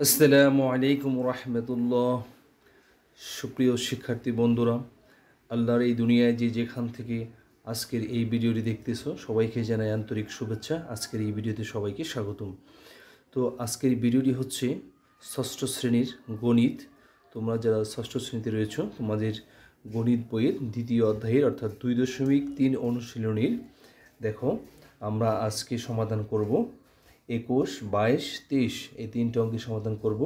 আসসালামু আলাইকুম রহমতুল্লাহ। সুপ্রিয় শিক্ষার্থী বন্ধুরা, আল্লাহর এই দুনিয়ায় যে যেখান থেকে আজকের এই ভিডিওটি দেখতেছো সবাইকে জানাই আন্তরিক শুভেচ্ছা। আজকের এই ভিডিওতে সবাইকে স্বাগতম। তো আজকের ভিডিওটি হচ্ছে ষষ্ঠ শ্রেণীর গণিত। তোমরা যারা ষষ্ঠ শ্রেণীতে রয়েছো তোমাদের গণিত বইয়ের দ্বিতীয় অধ্যায়ের অর্থাৎ 2.3 অনুশীলনীর দেখো আমরা আজকে সমাধান করব 21, 22, 23 এই তিনটে অঙ্কের সমাধান করব।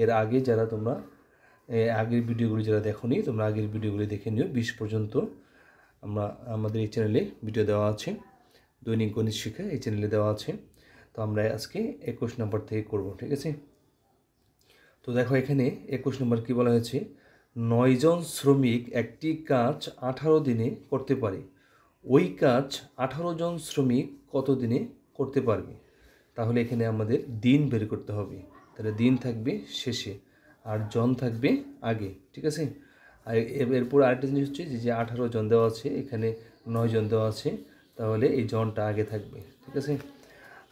এর আগে যারা তোমরা আগের ভিডিওগুলি যারা দেখোনি তোমরা আগের ভিডিওগুলি দেখে নিও। 20 পর্যন্ত আমাদের এই চ্যানেলে ভিডিও দেওয়া আছে, দৈনিক গণিত শিক্ষা এই চ্যানেলে দেওয়া আছে। তো আমরা আজকে 21 নম্বর থেকে করব, ঠিক আছে? তো দেখো এখানে 21 নম্বর কী বলা হয়েছে, 9 জন শ্রমিক একটি কাজ 18 দিনে করতে পারে। ওই কাজ 18 জন শ্রমিক কত দিনে করতে পারবে? তাহলে এখানে আমাদের দিন বের করতে হবে। তাহলে দিন থাকবে শেষে আর জন থাকবে আগে, ঠিক আছে? আর এরপর আরেকটা জিনিস হচ্ছে যে 18 জন দেওয়া আছে, এখানে 9 জন দেওয়া আছে, তাহলে এই জনটা আগে থাকবে, ঠিক আছে?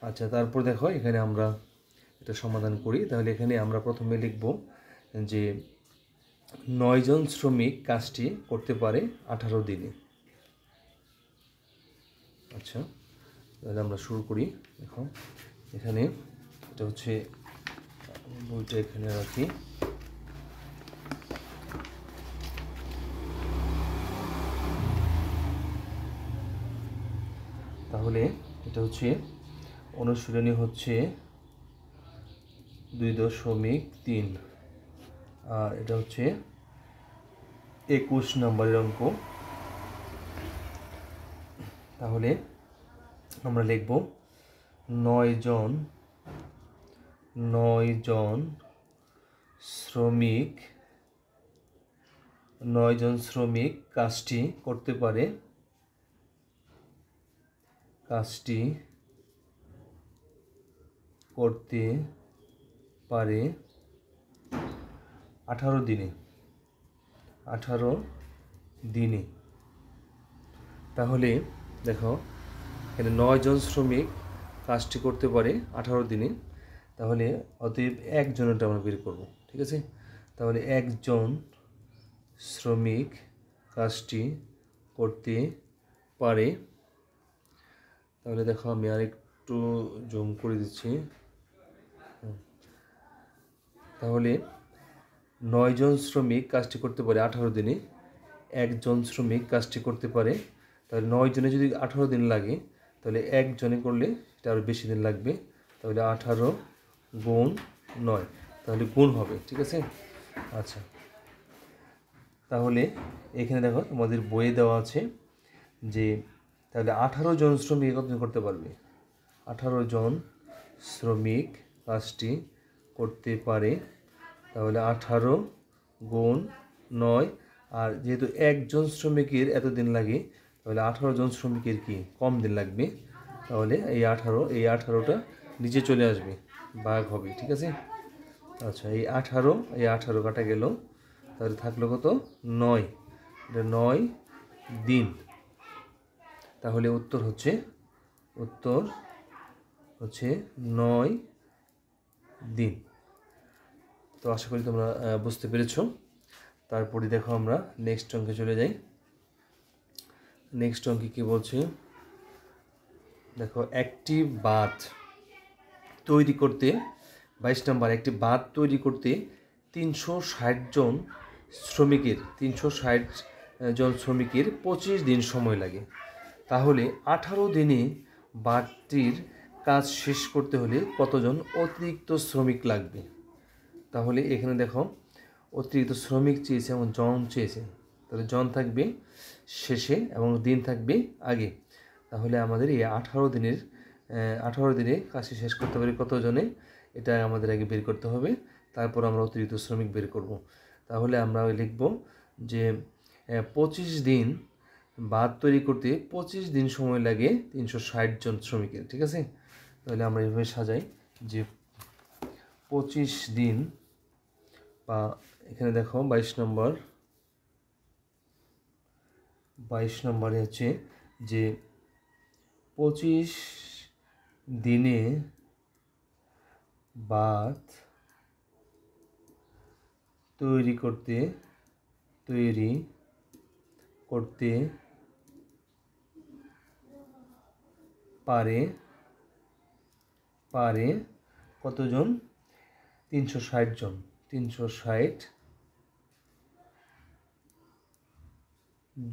আচ্ছা, তারপর দেখো এখানে আমরা এটা সমাধান করি। তাহলে এখানে আমরা প্রথমে লিখব যে 9 জন শ্রমিক কাজটি করতে পারে 18 দিনে। আচ্ছা, তাহলে আমরা শুরু করি। দেখো এখানে এটা হচ্ছে বইটা এখানে রাখি। তাহলে এটা হচ্ছে অনুশীলনী হচ্ছে 2.3 আর এটা হচ্ছে 21 নম্বরের অঙ্ক। তাহলে আমরা লিখব 9 জন শ্রমিক কাজটি করতে পারে 18 দিনে। তাহলে দেখো এখানে 9 জন শ্রমিক কাজটি করতে পারে 18 দিনে। তাহলে অতএব একজনটা আমরা বের করব, ঠিক আছে? তাহলে একজন শ্রমিক কাজটি করতে পারে। তাহলে দেখো আমি আরেকটু জুম করে দিচ্ছি। তাহলে 9 জন শ্রমিক কাজটি করতে পারে 18 দিনে, একজন শ্রমিক কাজটি করতে পারে। তাহলে 9 জনে যদি 18 দিন লাগে তাহলে একজনে করলে এটা আরও বেশি দিন লাগবে। তাহলে 18 গুণ 9, তাহলে গুণ হবে, ঠিক আছে? আচ্ছা, তাহলে এখানে দেখো তোমাদের বইয়ে দেওয়া আছে যে তাহলে 18 জন শ্রমিক কতদিন করতে পারবে? 18 জন শ্রমিক কাজটি করতে পারে। তাহলে 18 গুণ 9, আর যেহেতু একজন শ্রমিকের এত দিন লাগে তাহলে 18 জন শ্রমিকের কি কম দিন লাগবে। তাহলে এই 18টা নিচে চলে আসবে, ভাগ হবে, ঠিক আছে? আচ্ছা, এই 18 কাটা গেল, তাহলে থাকলো কত? 9, এটা 9 দিন। তাহলে উত্তর হচ্ছে 9 দিন। তো আশা করি তোমরা বুঝতে পেরেছো। তারপরে দেখো আমরা নেক্সট অঙ্কে চলে যাই। নেক্সট অঙ্কে কী বলছে দেখো, একটি বাঁধ তৈরি করতে 22 নম্বর, একটি বাঁধ তৈরি করতে 360 জন শ্রমিকের 25 দিন সময় লাগে। তাহলে 18 দিনে বাঁধটির কাজ শেষ করতে হলে কতজন অতিরিক্ত শ্রমিক লাগবে? তাহলে এখানে দেখো অতিরিক্ত শ্রমিক চেয়েছে এবং জন চেয়েছে। তাহলে জন থাকবে শেষে এবং দিন থাকবে আগে। তাহলে আমাদের এই 18 দিনে কাজটি শেষ করতে পারি কতজনে, এটা আমাদের আগে বের করতে হবে। তারপর আমরা অতিরিক্ত শ্রমিক বের করব। তাহলে আমরা লিখব যে 25 দিন বাঁধ তৈরি করতে 25 দিন সময় লাগে 360 জন শ্রমিকের, ঠিক আছে? তাহলে আমরা এভাবে সাজাই যে 25 দিন, বা এখানে দেখো 22 নম্বরে হচ্ছে যে 25 দিনে বাঁধ তৈরি করতে পারে কতজন? 360 জন। 360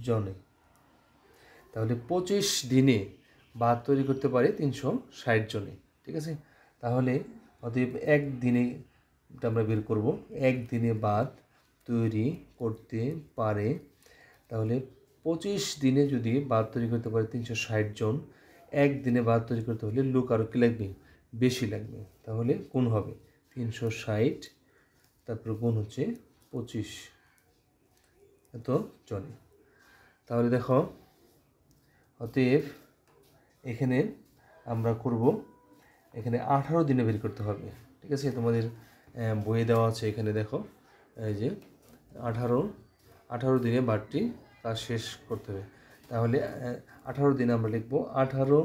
জনে। তাহলে 25 দিনে ভাত তৈরি করতে পারে 360 জনে। ঠিক আছে, তাহলে অতএব একদিনে আমরা বের করব, একদিনে ভাত তৈরি করতে পারে। তাহলে 25 দিনে যদি ভাত তৈরি করতে পারে 360 জন, একদিনে ভাত তৈরি করতে হলে লোক আরও কী লাগবে? বেশি লাগবে। তাহলে গুণ হবে 360, তারপর গুণ হচ্ছে 25 এত জনে। তাহলে দেখো, অতএব এখানে আমরা করব, এখানে 18 দিনে বের করতে হবে। ঠিক আছে, তোমাদের বইয়ে দেওয়া আছে, এখানে দেখো এই যে 18 দিনে বারটি কাজ শেষ করতে হবে। তাহলে 18 দিনে আমরা লিখব 18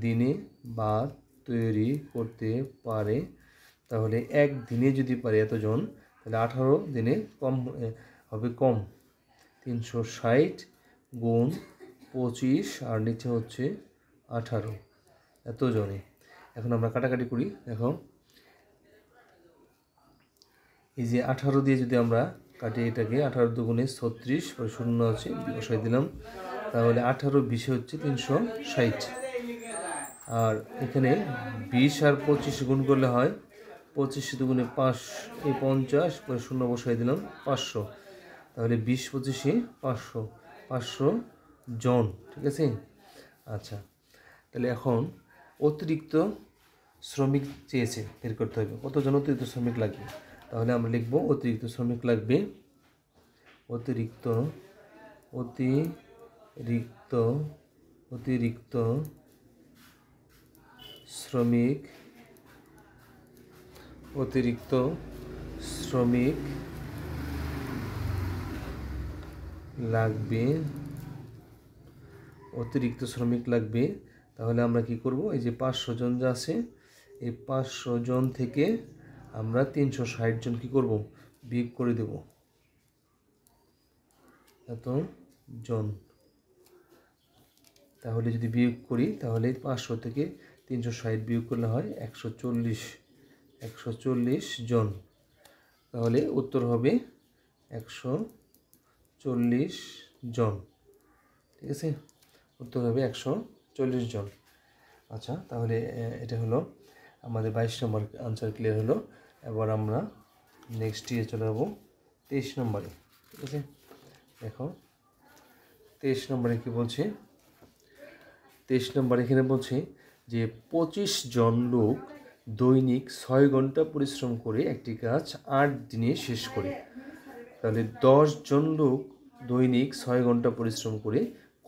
দিনে ভাত তৈরি করতে পারে। তাহলে একদিনে যদি পারে এতজন, তাহলে 18 দিনে কম হবে, কম 360 গুণ 25 আর নিচে হচ্ছে 18 এত জনে। এখন আমরা কাটাকাটি করি। দেখো এই যে 18 দিয়ে যদি আমরা কাটি এটাকে, 18 দুগুণে 36, পরে শূন্য আছে বসাই দিলাম। তাহলে 18 20 হচ্ছে 360। আর এখানে 20 আর 25 গুণ করলে হয় 25 দুগুণে 5, এই 50, পরে শূন্য বসাই দিলাম 500। তাহলে 20 25 500 জন। ঠিক আছে, আচ্ছা। তাহলে এখন অতিরিক্ত শ্রমিক চেয়েছে, বের করতে হবে কতজন অতিরিক্ত শ্রমিক লাগবে। তাহলে আমরা লিখব অতিরিক্ত শ্রমিক লাগবে, অতিরিক্ত শ্রমিক লাগবে। তাহলে আমরা কি করব, এই যে 500 জন যা আছে, এই 500 জন থেকে আমরা 360 জন কি করব, বিয়োগ করে দেব, এত জন। তাহলে যদি বিয়োগ করি, তাহলে 500 থেকে 360 বিয়োগ করলে হয় 140 জন। তাহলে উত্তর হবে 140 জন। ঠিক আছে, উত্তর হবে 140 জন। আচ্ছা, তাহলে এটা হলো আমাদের 22 নম্বর আনসার ক্লিয়ার হলো। এবার আমরা নেক্সট দিয়ে চলে যাবো 23 নম্বরে। ঠিক আছে, দেখো 23 নম্বরে কী বলছে। 23 নম্বর এখানে বলছে যে 25 জন লোক দৈনিক 6 ঘন্টা পরিশ্রম করে একটি কাজ 8 দিনে শেষ করে। তাহলে 10 জন লোক দৈনিক 6 ঘন্টা পরিশ্রম করে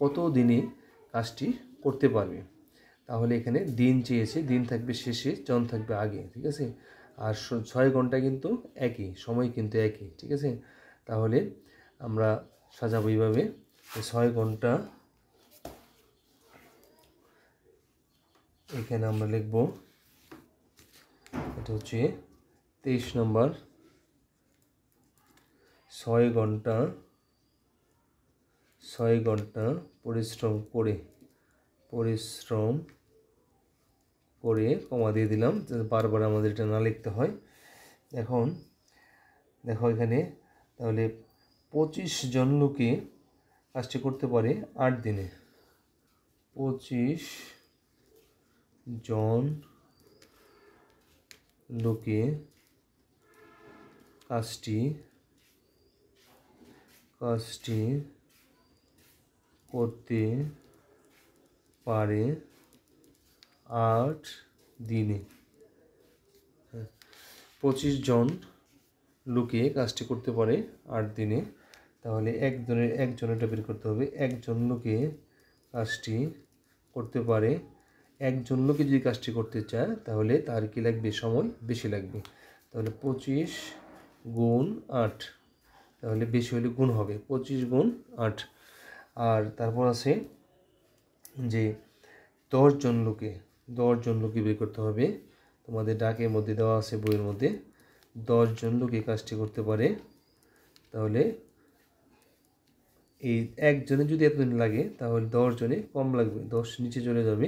কত দিনে কাজটি করতে পারবে। তাহলে এখানে দিন চেয়েছে, দিন থাকবে শেষে, জন থাকবে আগে। ঠিক আছে, আর 6 ঘন্টা কিন্তু একই, সময় কিন্তু একই। ঠিক আছে, তাহলে আমরা সাজাবো এইভাবে, 6 ঘন্টা এখানে আমরা লিখব, এটা হচ্ছে 23 নম্বর। 6 ঘন্টা পরিশ্রম করে কমা দিয়ে দিলাম, বারবার আমাদের এটা না লিখতে হয়। এখন দেখো এখানে, তাহলে 25 জন লোকে কাজটি করতে পারে 8 দিনে। 25 জন লোকে কাজটি করতে পারে 8 দিনে। 25 জন লোকে কাজটি করতে পারে 8 দিনে। তাহলে একজনেরটা বের করতে হবে। একজন লোকে কাজটি করতে পারে, একজন লোকে যদি কাজটি করতে চায় তাহলে তার কি লাগবে, সময় বেশি লাগবে। তাহলে 25 গুণ 8, তাহলে বেশি হলে গুণ হবে 25 গুণ 8। আর তারপর আছে যে 10 জন লোকে বের করতে হবে। তোমাদের ডাকের মধ্যে দেওয়া আছে, বইয়ের মধ্যে 10 জন লোকে কাজটি করতে পারে তাহলে এই একজনে যদি এতদিন লাগে তাহলে 10 জনে কম লাগবে, 10 নিচে চলে যাবে।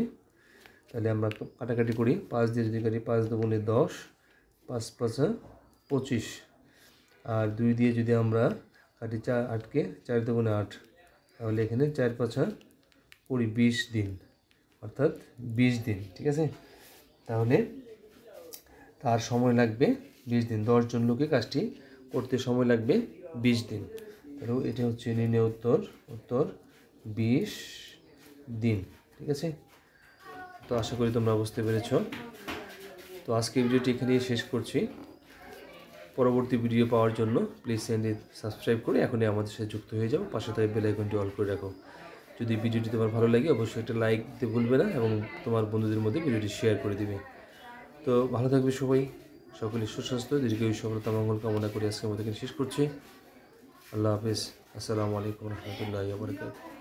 তাহলে আমরা কাটাকাটি করি, 5 দিয়ে যদি কাটি 5 দুগুণে 10, 5 5 25, আর 2 দিয়ে যদি আমরা কাটি 4 8কে 4 দুগুণে 8, তাহলে এখানে 4 5 20, 20 দিন, অর্থাৎ 20 দিন। ঠিক আছে, তাহলে তার সময় লাগবে 20 দিন। 10 জন লোকে কাজটি করতে সময় লাগবে 20 দিন। তাহলে এটা হচ্ছে নির্ণয় উত্তর 20 দিন। ঠিক আছে, তো আশা করি তোমরা বুঝতে পেরেছ। তো আজকে ভিডিওটি এখানেই শেষ করছি। পরবর্তী ভিডিও পাওয়ার জন্য প্লিজ চ্যানেলটি সাবস্ক্রাইব করে এখনই আমাদের সাথে যুক্ত হয়ে যাও। পাশে থাকা বেল আইকনটি অল করে রাখো। যদি ভিডিওটি তোমার ভালো লাগে অবশ্যই একটা লাইক দিতে ভুলবে না এবং তোমার বন্ধুদের মধ্যে ভিডিওটি শেয়ার করে দিবে। তো ভালো থাকবে সবাই, সকলের সুস্বাস্থ্য দীর্ঘায়ু সফলতা মঙ্গল কামনা করে আজকে আমাদের শেষ করছি। আল্লাহ হাফেজ। আসসালামু আলাইকুম রহমতুল্লাহি ওয়া বারাকাতুহু।